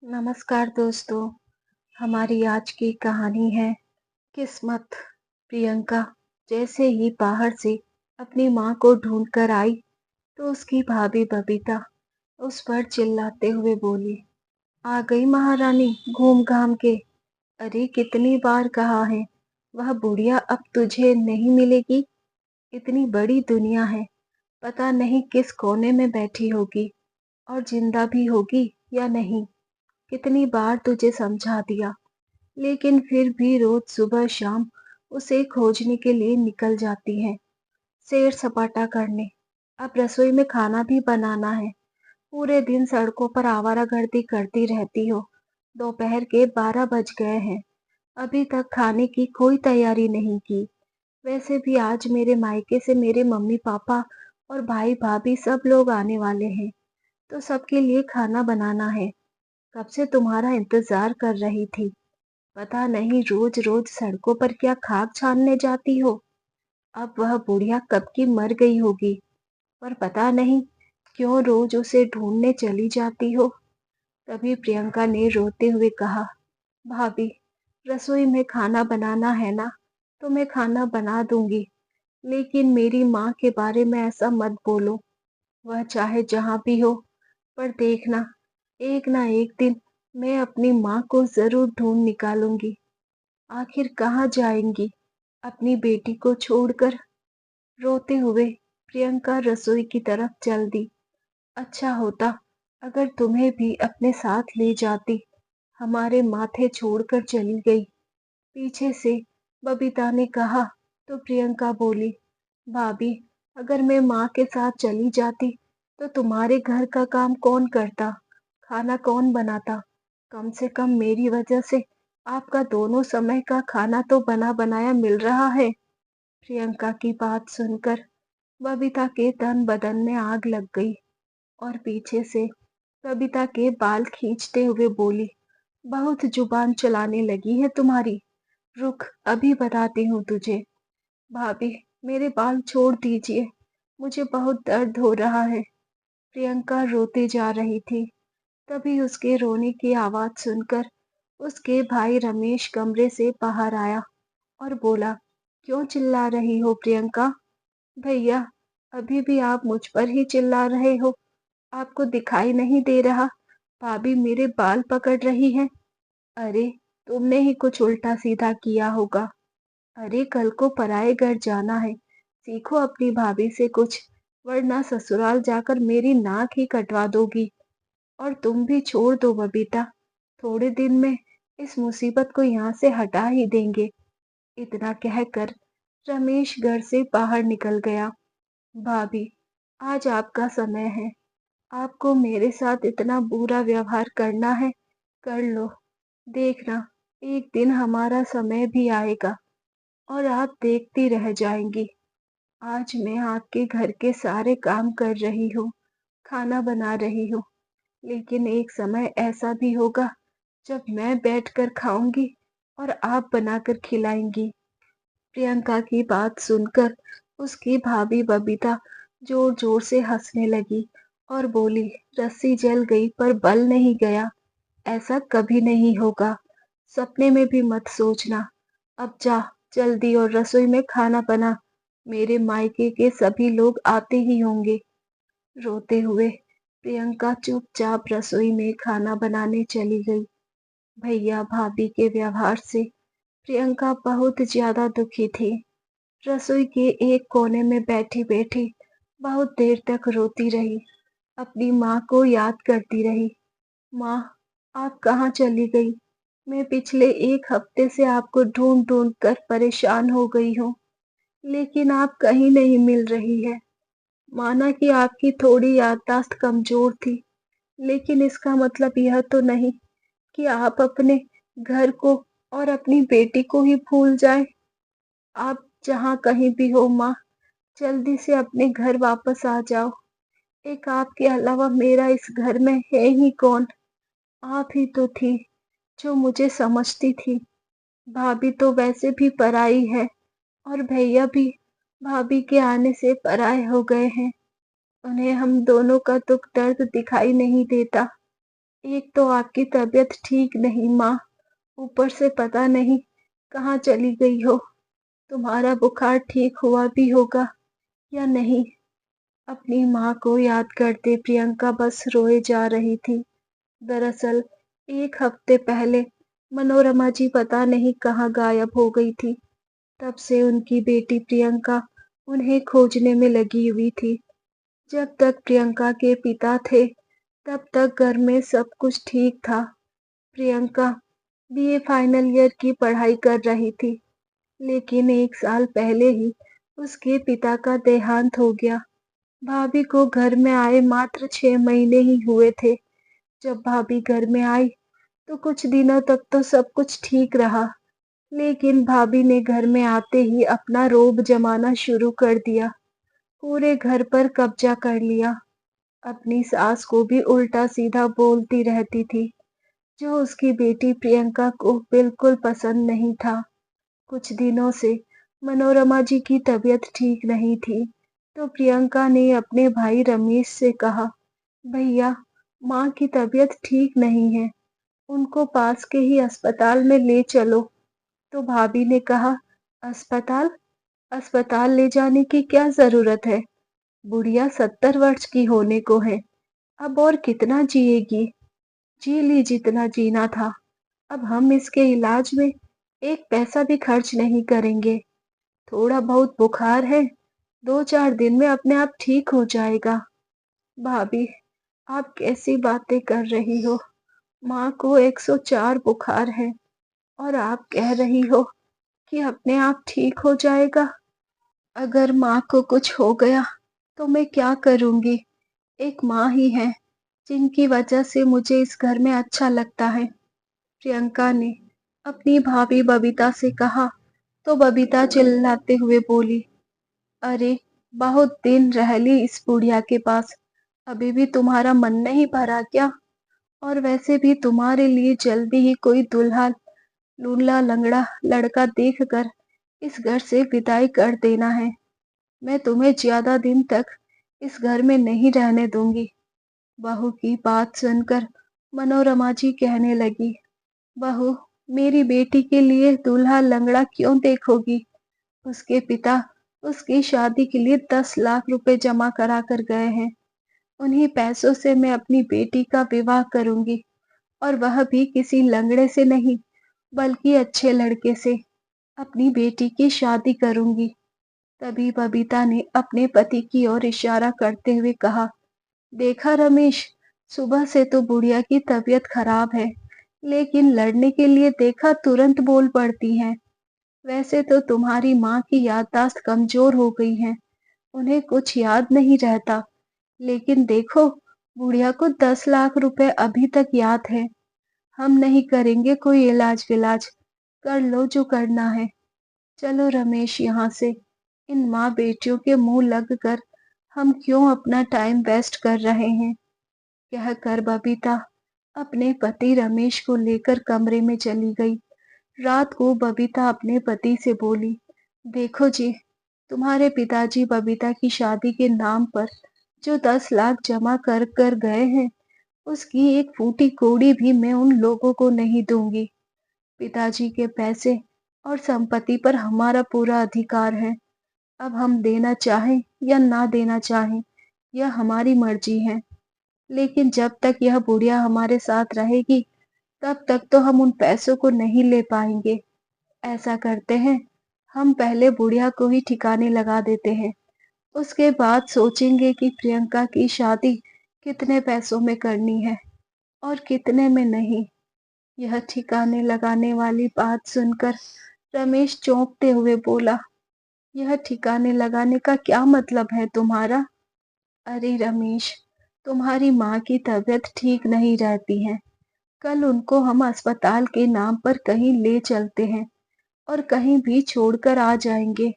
नमस्कार दोस्तों। हमारी आज की कहानी है किस्मत। प्रियंका जैसे ही बाहर से अपनी माँ को ढूंढ कर आई तो उसकी भाभी बबीता उस पर चिल्लाते हुए बोली, आ गई महारानी घूम घाम के। अरे कितनी बार कहा है, वह बुढ़िया अब तुझे नहीं मिलेगी। इतनी बड़ी दुनिया है, पता नहीं किस कोने में बैठी होगी और जिंदा भी होगी या नहीं। कितनी बार तुझे समझा दिया, लेकिन फिर भी रोज सुबह शाम उसे खोजने के लिए निकल जाती है, सैर सपाटा करने। अब रसोई में खाना भी बनाना है। पूरे दिन सड़कों पर आवारागर्दी करती रहती हो। दोपहर के 12 बज गए हैं, अभी तक खाने की कोई तैयारी नहीं की। वैसे भी आज मेरे मायके से मेरे मम्मी पापा और भाई भाभी सब लोग आने वाले हैं, तो सबके लिए खाना बनाना है। कब से तुम्हारा इंतजार कर रही थी। पता नहीं रोज रोज सड़कों पर क्या खाक छानने जाती हो। अब वह बुढ़िया कब की मर गई होगी, पर पता नहीं क्यों रोज उसे ढूंढने चली जाती हो। तभी प्रियंका ने रोते हुए कहा, भाभी, रसोई में खाना बनाना है ना, तो मैं खाना बना दूंगी, लेकिन मेरी माँ के बारे में ऐसा मत बोलो। वह चाहे जहाँ भी हो, पर देखना, एक ना एक दिन मैं अपनी माँ को जरूर ढूंढ निकालूंगी। आखिर कहाँ जाएंगी अपनी बेटी को छोड़कर। रोते हुए प्रियंका रसोई की तरफ चल दी। अच्छा होता अगर तुम्हें भी अपने साथ ले जाती, हमारे माथे छोड़कर चली गई। पीछे से बबीता ने कहा तो प्रियंका बोली, भाभी, अगर मैं माँ के साथ चली जाती तो तुम्हारे घर का काम कौन करता, खाना कौन बनाता। कम से कम मेरी वजह से आपका दोनों समय का खाना तो बना बनाया मिल रहा है। प्रियंका की बात सुनकर बबीता के तन बदन में आग लग गई और पीछे से बबीता के बाल खींचते हुए बोली, बहुत जुबान चलाने लगी है तुम्हारी। रुक, अभी बताती हूँ तुझे। भाभी, मेरे बाल छोड़ दीजिए, मुझे बहुत दर्द हो रहा है। प्रियंका रोते जा रही थी। तभी उसके रोने की आवाज सुनकर उसके भाई रमेश कमरे से बाहर आया और बोला, क्यों चिल्ला रही हो प्रियंका। भैया, अभी भी आप मुझ पर ही चिल्ला रहे हो। आपको दिखाई नहीं दे रहा भाभी मेरे बाल पकड़ रही है। अरे, तुमने ही कुछ उल्टा सीधा किया होगा। अरे, कल को पराए घर जाना है, सीखो अपनी भाभी से कुछ, वरना ससुराल जाकर मेरी नाक ही कटवा दोगी। और तुम भी छोड़ दो बबीता, थोड़े दिन में इस मुसीबत को यहाँ से हटा ही देंगे। इतना कहकर रमेश घर से बाहर निकल गया। भाभी, आज आपका समय है। आपको मेरे साथ इतना बुरा व्यवहार करना है, कर लो। देखना, एक दिन हमारा समय भी आएगा और आप देखती रह जाएंगी। आज मैं आपके घर के सारे काम कर रही हूँ, खाना बना रही हूँ, लेकिन एक समय ऐसा भी होगा जब मैं बैठकर खाऊंगी और आप बनाकर खिलाएंगी। प्रियंका की बात सुनकर उसकी भाभी बबीता जोर जोर से हंसने लगी और बोली, रस्सी जल गई पर बल नहीं गया। ऐसा कभी नहीं होगा, सपने में भी मत सोचना। अब जा जल्दी और रसोई में खाना बना, मेरे मायके के सभी लोग आते ही होंगे। रोते हुए प्रियंका चुपचाप रसोई में खाना बनाने चली गई। भैया भाभी के व्यवहार से प्रियंका बहुत ज्यादा दुखी थी। रसोई के एक कोने में बैठी बैठी बहुत देर तक रोती रही, अपनी माँ को याद करती रही। माँ, आप कहाँ चली गई। मैं पिछले एक हफ्ते से आपको ढूंढ ढूंढ कर परेशान हो गई हूँ, लेकिन आप कहीं नहीं मिल रही है। माना कि आपकी थोड़ी याददाश्त कमजोर थी, लेकिन इसका मतलब यह तो नहीं कि आप अपने घर को और अपनी बेटी को ही भूल जाए। आप जहाँ कहीं भी हो माँ, जल्दी से अपने घर वापस आ जाओ। एक आपके अलावा मेरा इस घर में है ही कौन। आप ही तो थी जो मुझे समझती थी। भाभी तो वैसे भी पराई है और भैया भी भाभी के आने से पराए हो गए हैं। उन्हें हम दोनों का दुख दर्द दिखाई नहीं देता। एक तो आपकी तबीयत ठीक नहीं माँ, ऊपर से पता नहीं कहाँ चली गई हो। तुम्हारा बुखार ठीक हुआ भी होगा या नहीं। अपनी माँ को याद करते प्रियंका बस रोए जा रही थी। दरअसल 1 हफ्ते पहले मनोरमा जी पता नहीं कहाँ गायब हो गई थी। तब से उनकी बेटी प्रियंका उन्हें खोजने में लगी हुई थी। जब तक प्रियंका के पिता थे, तब तक घर में सब कुछ ठीक था। प्रियंका बीए फाइनल ईयर की पढ़ाई कर रही थी, लेकिन 1 साल पहले ही उसके पिता का देहांत हो गया। भाभी को घर में आए मात्र 6 महीने ही हुए थे। जब भाभी घर में आई, तो कुछ दिनों तक तो सब कुछ ठीक रहा, लेकिन भाभी ने घर में आते ही अपना रोब जमाना शुरू कर दिया। पूरे घर पर कब्जा कर लिया। अपनी सास को भी उल्टा सीधा बोलती रहती थी, जो उसकी बेटी प्रियंका को बिल्कुल पसंद नहीं था। कुछ दिनों से मनोरमा जी की तबीयत ठीक नहीं थी, तो प्रियंका ने अपने भाई रमेश से कहा, भैया, माँ की तबीयत ठीक नहीं है, उनको पास के ही अस्पताल में ले चलो। तो भाभी ने कहा, अस्पताल? अस्पताल ले जाने की क्या जरूरत है? बुढ़िया 70 वर्ष की होने को है, अब और कितना जिएगी? जी ली जितना जीना था। अब हम इसके इलाज में एक पैसा भी खर्च नहीं करेंगे। थोड़ा बहुत बुखार है, 2-4 दिन में अपने आप ठीक हो जाएगा। भाभी, आप कैसी बातें कर रही हो? माँ को 104 बुखार है और आप कह रही हो कि अपने आप ठीक हो जाएगा। अगर माँ को कुछ हो गया तो मैं क्या करूंगी? एक माँ ही है जिनकी वजह से मुझे इस घर में अच्छा लगता है। प्रियंका ने अपनी भाभी बबीता से कहा, तो बबीता चिल्लाते हुए बोली, अरे, बहुत दिन रह ली इस बुढ़िया के पास, अभी भी तुम्हारा मन नहीं भरा क्या? और वैसे भी तुम्हारे लिए जल्दी ही कोई दूल्हा लूला लंगड़ा लड़का देखकर इस घर से विदाई कर देना है। मैं तुम्हें ज्यादा दिन तक इस घर में नहीं रहने दूंगी। बहू की बात सुनकर मनोरमा जी कहने लगी, बहू, मेरी बेटी के लिए दूल्हा लंगड़ा क्यों देखोगी? उसके पिता उसकी शादी के लिए 10 लाख रुपए जमा करा कर गए हैं। उन्हीं पैसों से मैं अपनी बेटी का विवाह करूंगी, और वह भी किसी लंगड़े से नहीं, बल्कि अच्छे लड़के से अपनी बेटी की शादी करूंगी। तभी बबीता ने अपने पति की ओर इशारा करते हुए कहा, देखा रमेश, सुबह से तो बुढ़िया की तबीयत खराब है, लेकिन लड़ने के लिए देखा तुरंत बोल पड़ती है। वैसे तो तुम्हारी माँ की याददाश्त कमजोर हो गई है, उन्हें कुछ याद नहीं रहता, लेकिन देखो, बुढ़िया को 10 लाख रुपए अभी तक याद है। हम नहीं करेंगे कोई इलाज विलाज, कर लो जो करना है। चलो रमेश, यहाँ से। इन माँ बेटियों के मुंह लग कर हम क्यों अपना टाइम वेस्ट कर रहे हैं? कहकर बबीता अपने पति रमेश को लेकर कमरे में चली गई। रात को बबीता अपने पति से बोली, देखो जी, तुम्हारे पिताजी बबीता की शादी के नाम पर जो 10 लाख जमा कर कर गए हैं, उसकी एक फूटी कौड़ी भी मैं उन लोगों को नहीं दूंगी। पिताजी के पैसे और संपत्ति पर हमारा पूरा अधिकार है। अब हम देना चाहें या ना देना चाहें, यह हमारी मर्जी है। लेकिन जब तक यह बुढ़िया हमारे साथ रहेगी, तब तक तो हम उन पैसों को नहीं ले पाएंगे। ऐसा करते हैं, हम पहले बुढ़िया को ही ठिकाने लगा देते हैं। उसके बाद सोचेंगे कि प्रियंका की शादी कितने पैसों में करनी है और कितने में नहीं। यह ठिकाने लगाने वाली बात सुनकर रमेश चौंकते हुए बोला, यह ठिकाने लगाने का क्या मतलब है तुम्हारा? अरे रमेश, तुम्हारी माँ की तबीयत ठीक नहीं रहती है। कल उनको हम अस्पताल के नाम पर कहीं ले चलते हैं और कहीं भी छोड़कर आ जाएंगे।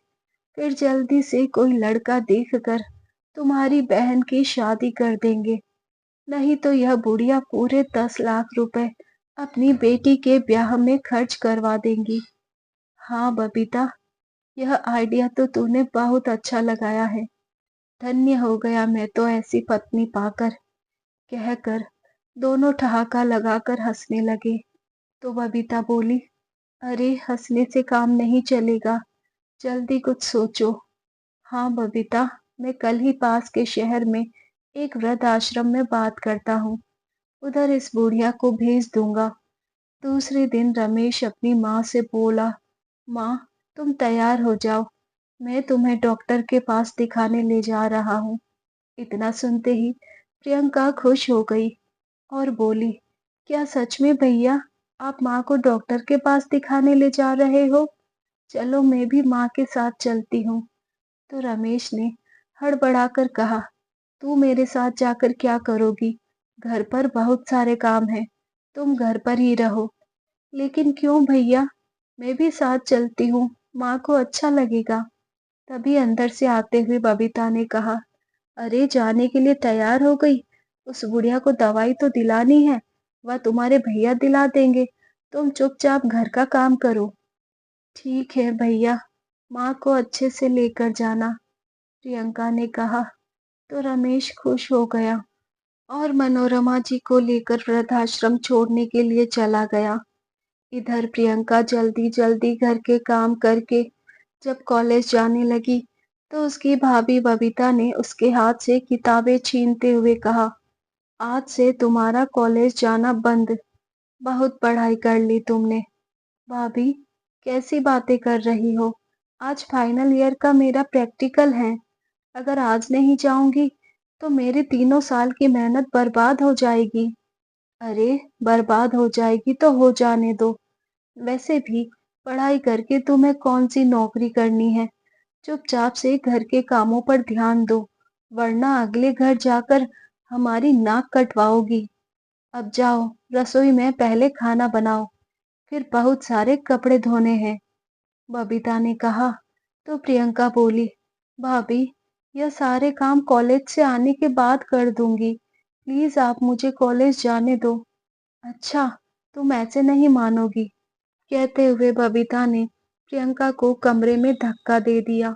फिर जल्दी से कोई लड़का देखकर तुम्हारी बहन की शादी कर देंगे। नहीं तो यह बुढ़िया पूरे 10 लाख रुपए अपनी बेटी के ब्याह में खर्च करवा देंगी। हाँ बबीता, यह आइडिया तो तूने बहुत अच्छा लगाया है। धन्य हो गया मैं तो ऐसी पत्नी पाकर। कहकर दोनों ठहाका लगाकर हंसने लगे। तो बबीता बोली, अरे हंसने से काम नहीं चलेगा, जल्दी कुछ सोचो। हाँ बबीता, मैं कल ही पास के शहर में एक वृद्ध आश्रम में बात करता हूँ। उधर इस बुढ़िया को भेज दूंगा। दूसरे दिन रमेश अपनी माँ से बोला, माँ तुम तैयार हो जाओ, मैं तुम्हें डॉक्टर के पास दिखाने ले जा रहा हूँ। इतना सुनते ही प्रियंका खुश हो गई और बोली, क्या सच में भैया, आप माँ को डॉक्टर के पास दिखाने ले जा रहे हो? चलो मैं भी माँ के साथ चलती हूँ। तो रमेश ने हड़बड़ाकर कहा, तू मेरे साथ जाकर क्या करोगी? घर पर बहुत सारे काम हैं, तुम घर पर ही रहो। लेकिन क्यों भैया, मैं भी साथ चलती हूँ, माँ को अच्छा लगेगा। तभी अंदर से आते हुए बबीता ने कहा, अरे जाने के लिए तैयार हो गई? उस बुढ़िया को दवाई तो दिलानी है, वह तुम्हारे भैया दिला देंगे। तुम चुपचाप घर का काम करो। ठीक है भैया, माँ को अच्छे से लेकर जाना, प्रियंका ने कहा। तो रमेश खुश हो गया और मनोरमा जी को लेकर वृद्धाश्रम छोड़ने के लिए चला गया। इधर प्रियंका जल्दी जल्दी घर के काम करके जब कॉलेज जाने लगी, तो उसकी भाभी बबीता ने उसके हाथ से किताबें छीनते हुए कहा, आज से तुम्हारा कॉलेज जाना बंद। बहुत पढ़ाई कर ली तुमने। भाभी, कैसी बातें कर रही हो? आज फाइनल ईयर का मेरा प्रैक्टिकल है। अगर आज नहीं जाऊंगी तो मेरी 3 साल की मेहनत बर्बाद हो जाएगी। अरे, बर्बाद हो जाएगी तो हो जाने दो। वैसे भी पढ़ाई करके तुम्हें कौन सी नौकरी करनी है? चुपचाप से घर के कामों पर ध्यान दो, वरना अगले घर जाकर हमारी नाक कटवाओगी। अब जाओ, रसोई में पहले खाना बनाओ, फिर बहुत सारे कपड़े धोने हैं। बबीता ने कहा। तो प्रियंका बोली, भाभी, यह सारे काम कॉलेज से आने के बाद कर दूंगी। प्लीज आप मुझे कॉलेज जाने दो। अच्छा, तुम ऐसे नहीं मानोगी, कहते हुए बबीता ने प्रियंका को कमरे में धक्का दे दिया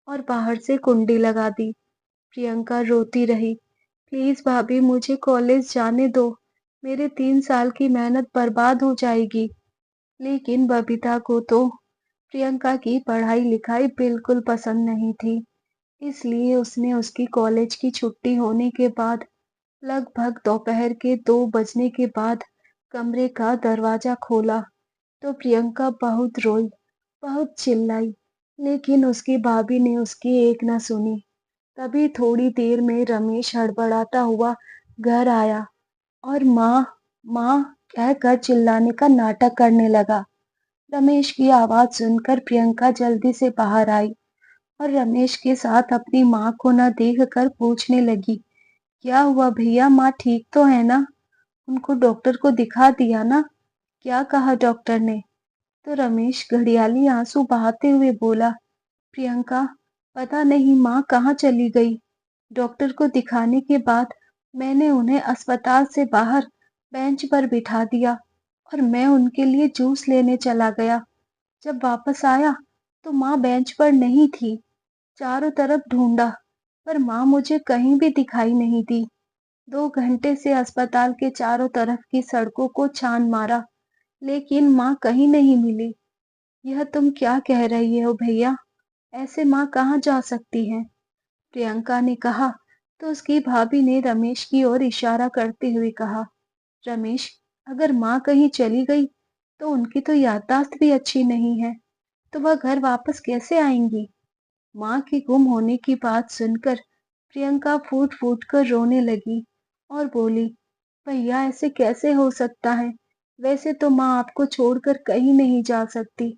और बाहर से कुंडी लगा दी। प्रियंका रोती रही, प्लीज भाभी मुझे कॉलेज जाने दो, मेरे 3 साल की मेहनत बर्बाद हो जाएगी। लेकिन बबीता को तो प्रियंका की पढ़ाई लिखाई बिल्कुल पसंद नहीं थी, इसलिए उसने उसकी कॉलेज की छुट्टी होने के बाद लगभग दोपहर के 2 बजने के बाद कमरे का दरवाजा खोला। तो प्रियंका बहुत रोई, बहुत चिल्लाई, लेकिन उसकी भाभी ने उसकी एक न सुनी। तभी थोड़ी देर में रमेश हड़बड़ाता हुआ घर आया और माँ, माँ कहकर चिल्लाने का नाटक करने लगा। रमेश की आवाज सुनकर प्रियंका जल्दी से बाहर आई और रमेश के साथ अपनी माँ को न देखकर पूछने लगी, क्या हुआ भैया, माँ ठीक तो है ना? उनको डॉक्टर को दिखा दिया ना? क्या कहा डॉक्टर ने? तो रमेश घड़ियाली आंसू बहाते हुए बोला, प्रियंका, पता नहीं माँ कहाँ चली गई। डॉक्टर को दिखाने के बाद मैंने उन्हें अस्पताल से बाहर बेंच पर बिठा दिया और मैं उनके लिए जूस लेने चला गया। जब वापस आया तो माँ बेंच पर नहीं थी। चारों तरफ ढूंढा, पर माँ मुझे कहीं भी दिखाई नहीं दी। 2 घंटे से अस्पताल के चारों तरफ की सड़कों को छान मारा, लेकिन माँ कहीं नहीं मिली। यह तुम क्या कह रही हो भैया? ऐसे माँ कहाँ जा सकती है? प्रियंका ने कहा। तो उसकी भाभी ने रमेश की ओर इशारा करते हुए कहा, रमेश, अगर माँ कहीं चली गई तो उनकी तो याददाश्त भी अच्छी नहीं है, तो वह घर वापस कैसे आएंगी? माँ के गुम होने की बात सुनकर प्रियंका फूट फूट कर रोने लगी और बोली, भैया ऐसे कैसे हो सकता है? वैसे तो माँ आपको छोड़कर कहीं नहीं जा सकती।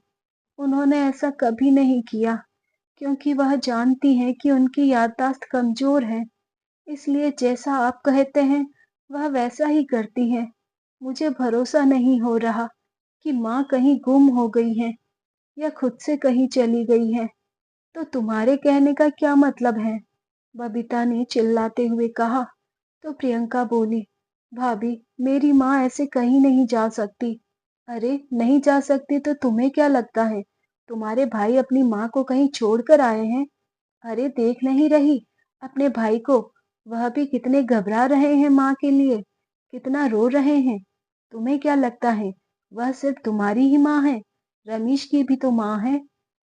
उन्होंने ऐसा कभी नहीं किया, क्योंकि वह जानती हैं कि उनकी याददाश्त कमजोर है। इसलिए जैसा आप कहते हैं वह वैसा ही करती हैं। मुझे भरोसा नहीं हो रहा कि माँ कहीं गुम हो गई हैं या खुद से कहीं चली गई है। तो तुम्हारे कहने का क्या मतलब है? बबीता ने चिल्लाते हुए कहा। तो प्रियंका बोली, भाभी, मेरी माँ ऐसे कहीं नहीं जा सकती। अरे नहीं जा सकती तो तुम्हें क्या लगता है, तुम्हारे भाई अपनी माँ को कहीं छोड़कर आए हैं? अरे देख नहीं रही अपने भाई को, वह भी कितने घबरा रहे हैं माँ के लिए। कितना रो रहे हैं। तुम्हें क्या लगता है वह सिर्फ तुम्हारी ही माँ है? रमेश की भी तो माँ है,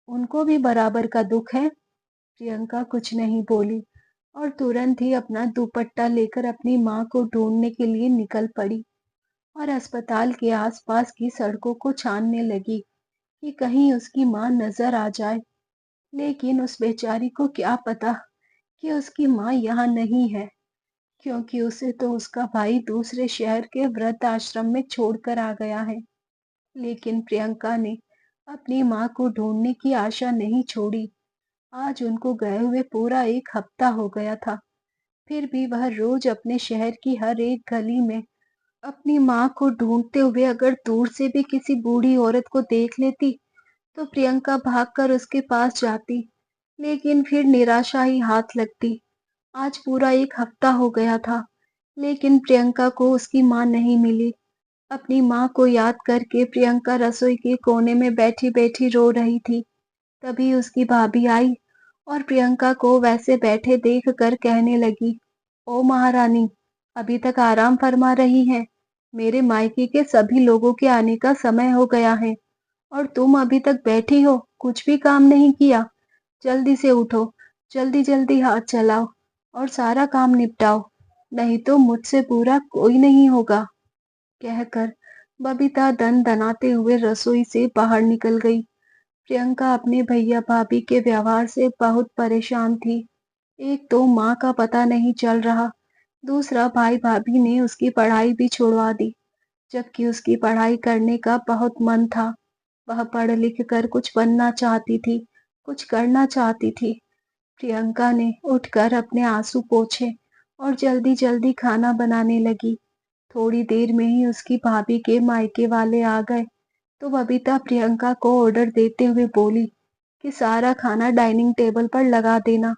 उनको भी बराबर का दुख है। प्रियंका कुछ नहीं बोली और तुरंत ही अपना दुपट्टा लेकर अपनी माँ को ढूंढने के लिए निकल पड़ी और अस्पताल के आसपास की सड़कों को छानने लगी कि कहीं उसकी माँ नजर आ जाए। लेकिन उस बेचारी को क्या पता कि उसकी माँ यहाँ नहीं है, क्योंकि उसे तो उसका भाई दूसरे शहर के वृद्ध आश्रम में छोड़कर आ गया है। लेकिन प्रियंका ने अपनी माँ को ढूंढने की आशा नहीं छोड़ी। आज उनको गए हुए पूरा 1 हफ्ता हो गया था। फिर भी वह रोज अपने शहर की हर एक गली में अपनी माँ को ढूंढते हुए अगर दूर से भी किसी बूढ़ी औरत को देख लेती तो प्रियंका भागकर उसके पास जाती, लेकिन फिर निराशा ही हाथ लगती। आज पूरा 1 हफ्ता हो गया था, लेकिन प्रियंका को उसकी माँ नहीं मिली। अपनी माँ को याद करके प्रियंका रसोई के कोने में बैठी बैठी रो रही थी। तभी उसकी भाभी आई और प्रियंका को वैसे बैठे देख कर कहने लगी, ओ महारानी, अभी तक आराम फरमा रही हैं? मेरे मायके के सभी लोगों के आने का समय हो गया है और तुम अभी तक बैठी हो, कुछ भी काम नहीं किया। जल्दी से उठो, जल्दी जल्दी हाथ चलाओ और सारा काम निपटाओ, नहीं तो मुझसे बुरा कोई नहीं होगा। कहकर बबीता दनाते हुए रसोई से बाहर निकल गई। प्रियंका अपने भैया भाभी के व्यवहार से बहुत परेशान थी। एक तो माँ का पता नहीं चल रहा, दूसरा भाई भाभी ने उसकी पढ़ाई भी छुड़वा दी, जबकि उसकी पढ़ाई करने का बहुत मन था। वह पढ़ लिख कर कुछ बनना चाहती थी, कुछ करना चाहती थी। प्रियंका ने उठकर अपने आंसू पोंछे और जल्दी जल्दी खाना बनाने लगी। थोड़ी देर में ही उसकी भाभी के मायके वाले आ गए तो बबीता प्रियंका को ऑर्डर देते हुए बोली कि सारा खाना डाइनिंग टेबल पर लगा देना,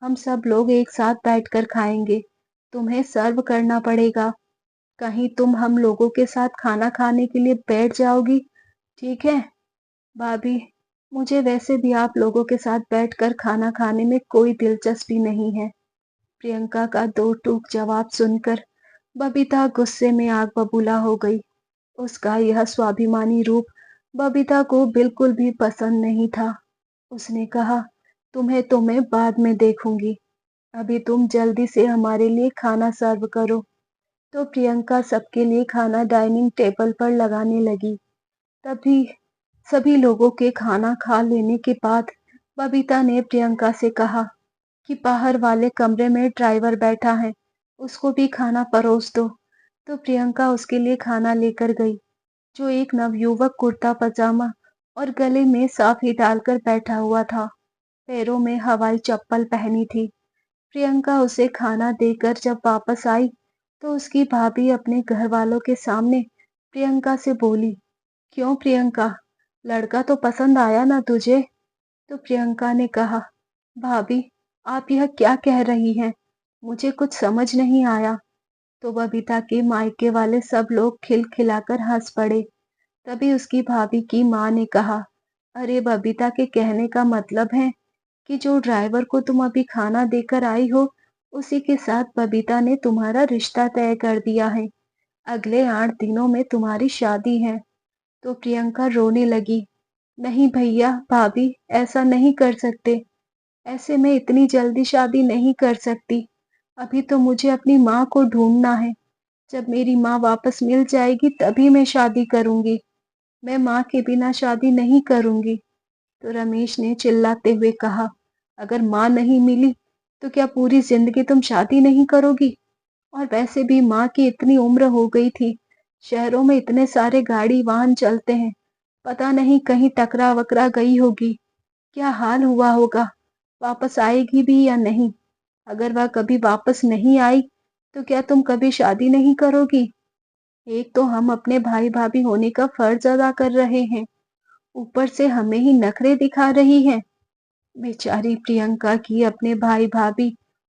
हम सब लोग एक साथ बैठकर खाएंगे। तुम्हें सर्व करना पड़ेगा, कहीं तुम हम लोगों के साथ खाना खाने के लिए बैठ जाओगी? ठीक है भाभी, मुझे वैसे भी आप लोगों के साथ बैठकर खाना खाने में कोई दिलचस्पी नहीं है। प्रियंका का दो टूक जवाब सुनकर बबीता गुस्से में आग बबूला हो गई। उसका यह स्वाभिमानी रूप बबीता को बिल्कुल भी पसंद नहीं था। उसने कहा, तुम्हें तो मैं बाद में देखूंगी, अभी तुम जल्दी से हमारे लिए खाना सर्व करो। तो प्रियंका सबके लिए खाना डाइनिंग टेबल पर लगाने लगी। तभी सभी लोगों के खाना खा लेने के बाद बबीता ने प्रियंका से कहा कि बाहर वाले कमरे में ड्राइवर बैठा है, उसको भी खाना परोस दो। तो प्रियंका उसके लिए खाना लेकर गई, जो एक नवयुवक कुर्ता पजामा और गले में साफी डालकर बैठा हुआ था। पैरों में हवाई चप्पल पहनी थी। प्रियंका उसे खाना देकर जब वापस आई तो उसकी भाभी अपने घर वालों के सामने प्रियंका से बोली, क्यों प्रियंका, लड़का तो पसंद आया ना तुझे? तो प्रियंका ने कहा, भाभी, आप यह क्या कह रही हैं? मुझे कुछ समझ नहीं आया। तो बबीता के मायके वाले सब लोग खिलखिलाकर हंस पड़े। तभी उसकी भाभी की माँ ने कहा, अरे बबीता के कहने का मतलब है कि जो ड्राइवर को तुम अभी खाना देकर आई हो, उसी के साथ बबीता ने तुम्हारा रिश्ता तय कर दिया है। अगले 8 दिनों में तुम्हारी शादी है। तो प्रियंका रोने लगी, नहीं भैया भाभी, ऐसा नहीं कर सकते, ऐसे में इतनी जल्दी शादी नहीं कर सकती। अभी तो मुझे अपनी माँ को ढूंढना है, जब मेरी माँ वापस मिल जाएगी तभी मैं शादी करूंगी। मैं माँ के बिना शादी नहीं करूंगी। तो रमेश ने चिल्लाते हुए कहा, अगर माँ नहीं मिली तो क्या पूरी जिंदगी तुम शादी नहीं करोगी? और वैसे भी माँ की इतनी उम्र हो गई थी, शहरों में इतने सारे गाड़ी वाहन चलते हैं, पता नहीं कहीं टकरा वकरा गई होगी, क्या हाल हुआ होगा, वापस आएगी भी या नहीं? अगर वह कभी वापस नहीं आई तो क्या तुम कभी शादी नहीं करोगी? एक तो हम अपने भाई भाभी होने का फर्ज अदा कर रहे हैं, ऊपर से हमें ही नखरे दिखा रही है। बेचारी प्रियंका की अपने भाई भाभी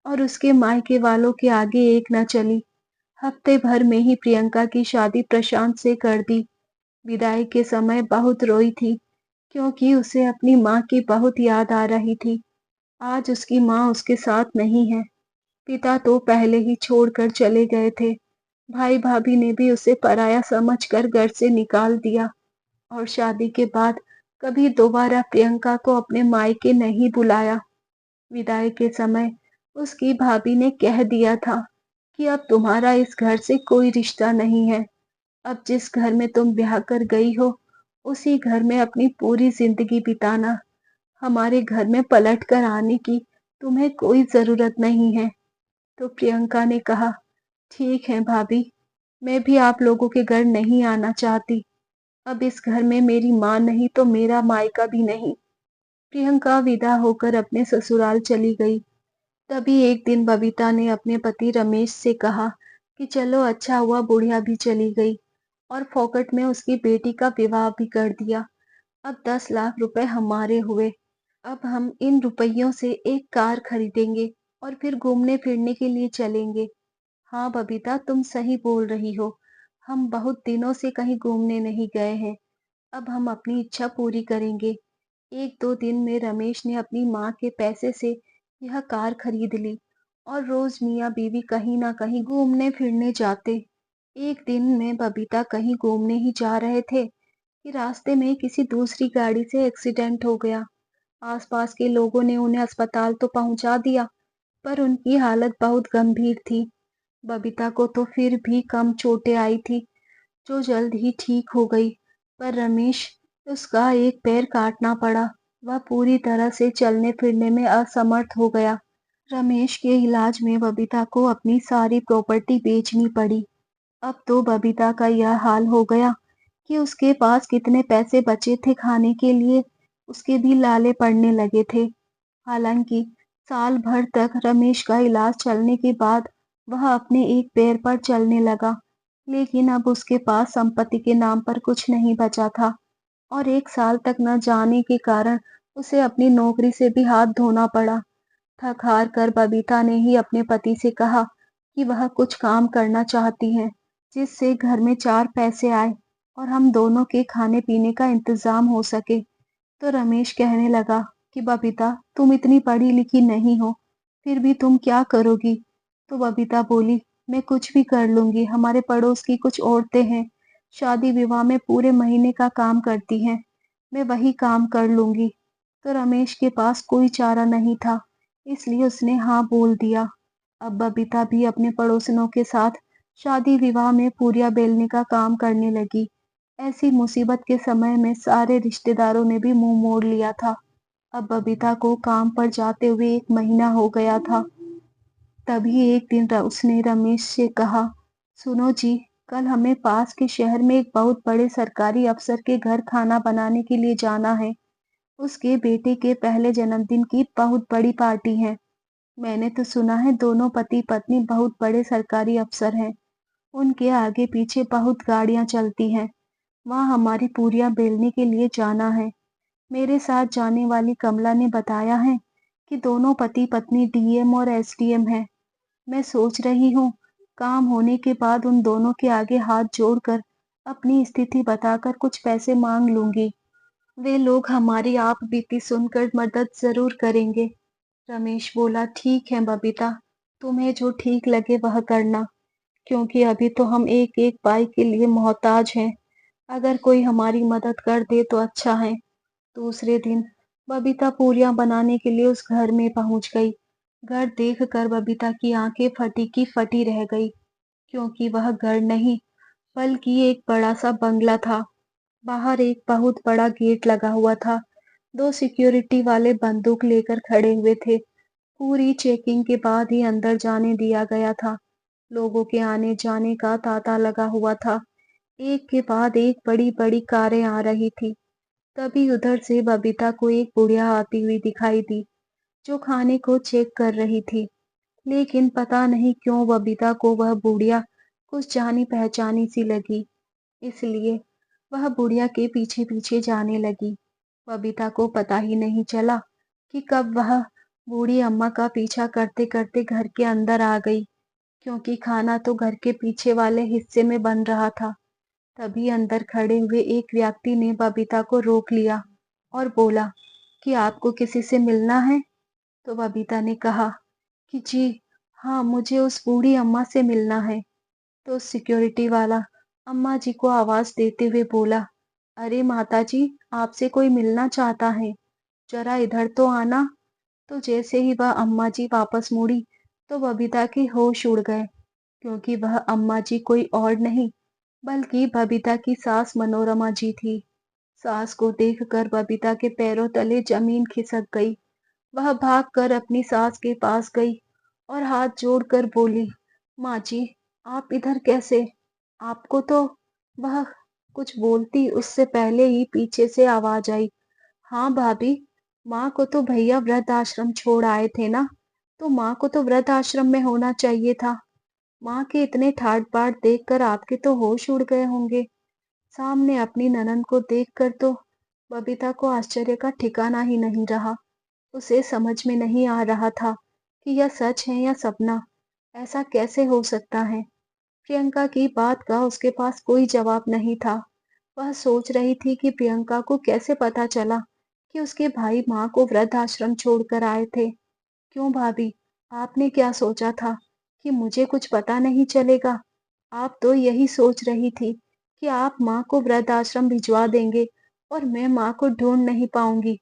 और उसके मायके वालों के आगे एक न चली। हफ्ते भर में ही प्रियंका की शादी प्रशांत से कर दी। विदाई के समय बहुत रोई थी, क्योंकि उसे अपनी माँ की बहुत याद आ रही थी। आज उसकी माँ उसके साथ नहीं है। पिता तो पहले ही छोड़कर चले गए थे। भाई भाभी ने भी उसे पराया समझकर घर से निकाल दिया और शादी के बाद कभी दोबारा प्रियंका को अपने मायके नहीं बुलाया। विदाई के समय उसकी भाभी ने कह दिया था कि अब तुम्हारा इस घर से कोई रिश्ता नहीं है। अब जिस घर में तुम ब्याह कर गई हो, उसी घर में अपनी पूरी जिंदगी बिताना। हमारे घर में पलट कर आने की तुम्हें कोई जरूरत नहीं है। तो प्रियंका ने कहा, ठीक है भाभी, मैं भी आप लोगों के घर नहीं आना चाहती। अब इस घर में मेरी माँ नहीं तो मेरा मायका भी नहीं। प्रियंका विदा होकर अपने ससुराल चली गई। तभी एक दिन बबीता ने अपने पति रमेश से कहा कि चलो अच्छा हुआ बुढ़िया भी चली गई और फोकट में उसकी बेटी का विवाह भी कर दिया। अब 10 लाख रुपए हमारे हुए। अब हम इन रुपयों से एक कार खरीदेंगे और फिर घूमने फिरने के लिए चलेंगे। हाँ बबीता, तुम सही बोल रही हो। हम बहुत दिनों से कहीं घूमने नहीं गए हैं। अब हम अपनी इच्छा पूरी करेंगे। 1-2 दिन में रमेश ने अपनी माँ के पैसे से यह कार खरीद ली और रोज मियाँ बीवी कहीं ना कहीं घूमने फिरने जाते। एक दिन में बबीता कहीं घूमने ही जा रहे थे कि रास्ते में किसी दूसरी गाड़ी से एक्सीडेंट हो गया। आसपास के लोगों ने उन्हें अस्पताल तो पहुंचा दिया, पर उनकी हालत बहुत गंभीर थी। बबीता को तो फिर भी कम चोटें आई थी, जो जल्द ही ठीक हो गई। पर रमेश, उसका एक पैर काटना पड़ा। वह पूरी तरह से चलने फिरने में असमर्थ हो गया। रमेश के इलाज में बबीता को अपनी सारी प्रॉपर्टी बेचनी पड़ी। अब तो बबीता का यह हाल हो गया कि उसके पास कितने पैसे बचे थे खाने के लिए, उसके भी लाले पड़ने लगे थे। हालांकि साल भर तक रमेश का इलाज चलने के बाद वह अपने एक पैर पर चलने लगा, लेकिन अब उसके पास संपत्ति के नाम पर कुछ नहीं बचा था और 1 साल तक न जाने के कारण उसे अपनी नौकरी से भी हाथ धोना पड़ा। थक हार कर बबीता ने ही अपने पति से कहा कि वह कुछ काम करना चाहती हैं, जिससे घर में 4 पैसे आए और हम दोनों के खाने पीने का इंतजाम हो सके। तो रमेश कहने लगा कि बबीता, तुम इतनी पढ़ी लिखी नहीं हो, फिर भी तुम क्या करोगी? तो बबीता बोली, मैं कुछ भी कर लूंगी। हमारे पड़ोस की कुछ औरतें हैं, शादी विवाह में पूरे महीने का काम करती हैं, मैं वही काम कर लूंगी। तो रमेश के पास कोई चारा नहीं था, इसलिए उसने हाँ बोल दिया। अब बबीता भी अपने पड़ोसियों के साथ शादी विवाह में पूरियां बेलने का काम करने लगी। ऐसी मुसीबत के समय में सारे रिश्तेदारों ने भी मुंह मोड़ लिया था। अब बबीता को काम पर जाते हुए 1 महीना हो गया था। तभी एक दिन उसने रमेश से कहा, सुनो जी, कल हमें पास के शहर में एक बहुत बड़े सरकारी अफसर के घर खाना बनाने के लिए जाना है। उसके बेटे के पहले जन्मदिन की बहुत बड़ी पार्टी है। मैंने तो सुना है दोनों पति पत्नी बहुत बड़े सरकारी अफसर हैं। उनके आगे पीछे बहुत गाड़ियां चलती हैं। वहां हमारी पूरियां बेलने के लिए जाना है। मेरे साथ जाने वाली कमला ने बताया है कि दोनों पति पत्नी डीएम और एसडीएम हैं। मैं सोच रही हूँ काम होने के बाद उन दोनों के आगे हाथ जोड़कर अपनी स्थिति बताकर कुछ पैसे मांग लूंगी। वे लोग हमारी आप बीती सुनकर मदद जरूर करेंगे। रमेश बोला, ठीक है बबीता, तुम्हें जो ठीक लगे वह करना, क्योंकि अभी तो हम एक एक पाई के लिए मोहताज हैं। अगर कोई हमारी मदद कर दे तो अच्छा है। दूसरे दिन बबीता पूरियां बनाने के लिए उस घर में पहुंच गई। घर देखकर बबीता की आंखें फटी की फटी रह गई, क्योंकि वह घर नहीं बल्कि एक बड़ा सा बंगला था। बाहर एक बहुत बड़ा गेट लगा हुआ था। 2 सिक्योरिटी वाले बंदूक लेकर खड़े हुए थे। पूरी चेकिंग के बाद ही अंदर जाने दिया गया था। लोगों के आने जाने का तांता लगा हुआ था। एक के बाद एक बड़ी बड़ी कारें आ रही थी। तभी उधर से बबीता को एक बुढ़िया आती हुई दिखाई दी, जो खाने को चेक कर रही थी। लेकिन पता नहीं क्यों बबीता को वह बुढ़िया कुछ जानी पहचानी सी लगी, इसलिए वह बुढ़िया के पीछे पीछे जाने लगी। बबीता को पता ही नहीं चला कि कब वह बूढ़ी अम्मा का पीछा करते करते घर के अंदर आ गई, क्योंकि खाना तो घर के पीछे वाले हिस्से में बन रहा था। तभी अंदर खड़े हुए एक व्यक्ति ने बबीता को रोक लिया और बोला कि आपको किसी से मिलना है? तो बबीता ने कहा कि जी हाँ, मुझे उस बूढ़ी अम्मा से मिलना है। तो सिक्योरिटी वाला अम्मा जी को आवाज देते हुए बोला, अरे माता जी, आपसे कोई मिलना चाहता है, जरा इधर तो आना। तो जैसे ही वह अम्मा जी वापस मुड़ी तो बबीता के होश उड़ गए, क्योंकि वह अम्मा जी कोई और नहीं बल्कि बबीता की सास मनोरमा जी थी। सास को देखकर बबीता के पैरों तले जमीन खिसक गई। वह भागकर अपनी सास के पास गई और हाथ जोड़कर बोली, माँ जी, आप इधर कैसे? आपको तो। वह कुछ बोलती उससे पहले ही पीछे से आवाज आई, हाँ भाभी, माँ को तो भैया वृद्ध आश्रम छोड़ आए थे ना, तो माँ को तो वृद्ध आश्रम में होना चाहिए था। माँ के इतने ठाट बाट देखकर आपके तो होश उड़ गए होंगे। सामने अपनी ननद को देखकर तो बबीता को आश्चर्य का ठिकाना ही नहीं रहा। उसे समझ में नहीं आ रहा था कि यह सच है या सपना। ऐसा कैसे हो सकता है? प्रियंका की बात का उसके पास कोई जवाब नहीं था। वह सोच रही थी कि प्रियंका को कैसे पता चला कि उसके भाई माँ को वृद्ध आश्रम छोड़कर आए थे। क्यों भाभी, आपने क्या सोचा था कि मुझे कुछ पता नहीं चलेगा? आप तो यही सोच रही थी कि आप माँ को वृद्ध आश्रम भिजवा देंगे और मैं माँ को ढूंढ नहीं पाऊंगी।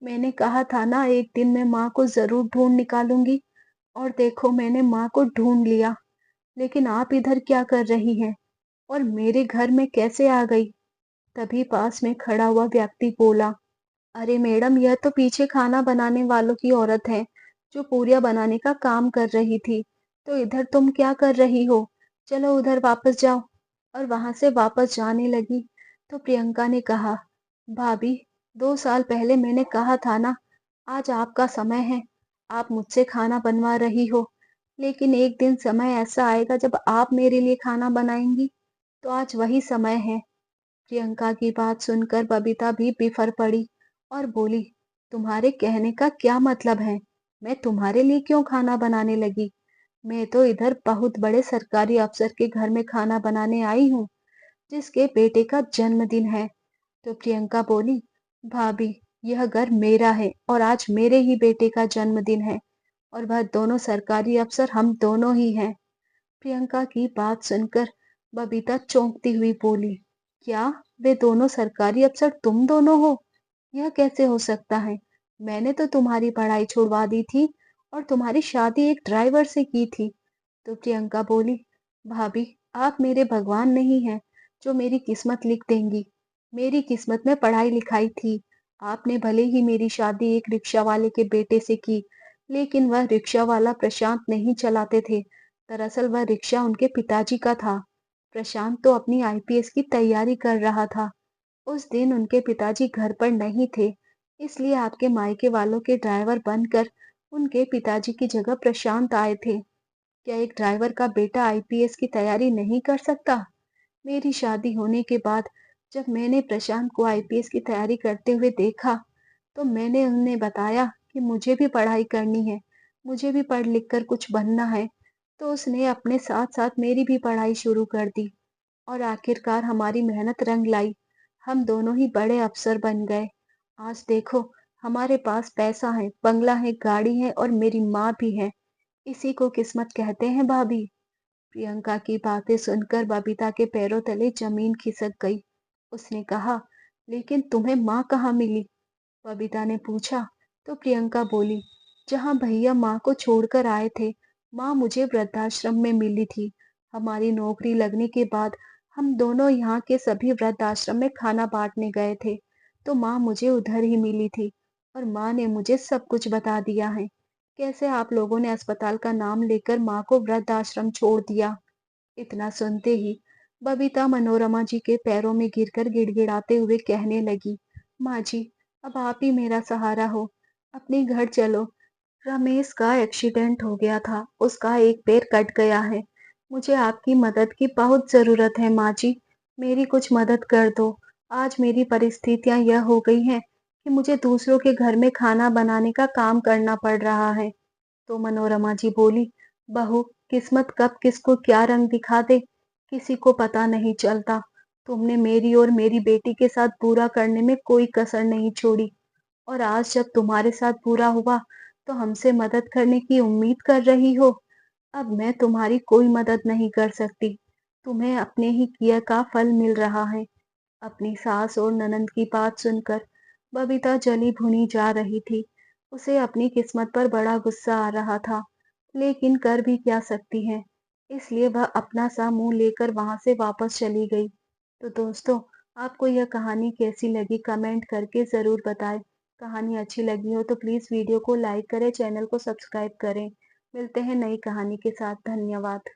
मैंने कहा था ना, एक दिन मैं माँ को जरूर ढूंढ निकालूंगी। और देखो, मैंने माँ को ढूंढ लिया। लेकिन आप इधर क्या कर रही हैं और मेरे घर में कैसे आ गई? तभी पास में खड़ा हुआ व्यक्ति बोला, अरे मैडम, यह तो पीछे खाना बनाने वालों की औरत है, जो पूरियां बनाने का काम कर रही थी। तो इधर तुम क्या कर रही हो? चलो उधर वापस जाओ। और वहां से वापस जाने लगी तो प्रियंका ने कहा, भाभी, 2 साल पहले मैंने कहा था ना, आज आपका समय है। आप मुझसे खाना बनवा रही हो, लेकिन एक दिन समय ऐसा आएगा जब आप मेरे लिए खाना बनाएंगी। तो आज वही समय है। प्रियंका की बात सुनकर बबीता भी बिफर पड़ी और बोली, तुम्हारे कहने का क्या मतलब है? मैं तुम्हारे लिए क्यों खाना बनाने लगी? मैं तो इधर बहुत बड़े सरकारी अफसर के घर में खाना बनाने आई हूँ, जिसके बेटे का जन्मदिन है। तो प्रियंका बोली, भाभी, यह घर मेरा है और आज मेरे ही बेटे का जन्मदिन है, और वह दोनों सरकारी अफसर हम दोनों ही हैं। प्रियंका की बात सुनकर बबीता चौंकती हुई बोली, क्या वे दोनों सरकारी अफसर तुम दोनों हो? यह कैसे हो सकता है? मैंने तो तुम्हारी पढ़ाई छुड़वा दी थी और तुम्हारी शादी एक ड्राइवर से की थी। तो प्रियंका बोली, भाभी, आप मेरे भगवान नहीं हैं जो मेरी किस्मत लिख देंगी। मेरी किस्मत में पढ़ाई लिखाई थी। आपने भले ही मेरी शादी एक रिक्शा वाले के बेटे से की, लेकिन वह रिक्शा वाला प्रशांत नहीं चलाते थे। दरअसल वह रिक्शा उनके पिताजी का था। प्रशांत तो अपनी आईपीएस की तैयारी कर रहा था। उस दिन उनके पिताजी घर पर नहीं थे, इसलिए आपके मायके वालों के ड्राइवर बनकर उनके पिताजी की जगह प्रशांत आए थे। क्या एक ड्राइवर का बेटा आईपीएस की तैयारी नहीं कर सकता? मेरी शादी होने के बाद जब मैंने प्रशांत को आईपीएस की तैयारी करते हुए देखा, तो मैंने उन्हें बताया कि मुझे भी पढ़ाई करनी है, मुझे भी पढ़ लिख कर कुछ बनना है। तो उसने अपने साथ साथ मेरी भी पढ़ाई शुरू कर दी और आखिरकार हमारी मेहनत रंग लाई। हम दोनों ही बड़े अफसर बन गए। आज देखो, हमारे पास पैसा है, बंगला है, गाड़ी है और मेरी माँ भी है। इसी को किस्मत कहते हैं भाभी। प्रियंका की बातें सुनकर बबीता के पैरों तले जमीन खिसक गई। उसने कहा, लेकिन तुम्हें माँ कहाँ मिली? बबीता ने पूछा। तो प्रियंका बोली, जहाँ भैया माँ को छोड़कर आए थे, माँ मुझे वृद्धाश्रम में मिली थी। हमारी नौकरी लगने के बाद हम दोनों यहाँ के सभी वृद्धाश्रम में खाना बांटने गए थे, तो माँ मुझे उधर ही मिली थी और माँ ने मुझे सब कुछ बता दिया है। कैसे आप लोगों ने अस्पताल का नाम लेकर माँ को वृद्धाश्रम छोड़ दिया। इतना सुनते ही बबीता मनोरमा जी के पैरों में गिरकर गिड़गिड़ाते हुए कहने लगी, माँ जी, अब आप ही मेरा सहारा हो। अपने घर चलो। रमेश का एक्सीडेंट हो गया था, उसका एक पैर कट गया है। मुझे आपकी मदद की बहुत जरूरत है माँ जी। मेरी कुछ मदद कर दो। आज मेरी परिस्थितियां यह हो गई हैं कि मुझे दूसरों के घर में खाना बनाने का काम करना पड़ रहा है। तो मनोरमा जी बोली, बहू, किस्मत कब किसको क्या रंग दिखा दे, किसी को पता नहीं चलता। तुमने मेरी और मेरी बेटी के साथ बुरा करने में कोई कसर नहीं छोड़ी, और आज जब तुम्हारे साथ बुरा हुआ तो हमसे मदद करने की उम्मीद कर रही हो। अब मैं तुम्हारी कोई मदद नहीं कर सकती। तुम्हें अपने ही किया का फल मिल रहा है। अपनी सास और ननंद की बात सुनकर बबीता जली भुनी जा रही थी। उसे अपनी किस्मत पर बड़ा गुस्सा आ रहा था, लेकिन कर भी क्या सकती है। इसलिए वह अपना सा मुंह लेकर वहां से वापस चली गई। तो दोस्तों, आपको यह कहानी कैसी लगी कमेंट करके जरूर बताएं। कहानी अच्छी लगी हो तो प्लीज वीडियो को लाइक करें, चैनल को सब्सक्राइब करें। मिलते हैं नई कहानी के साथ। धन्यवाद।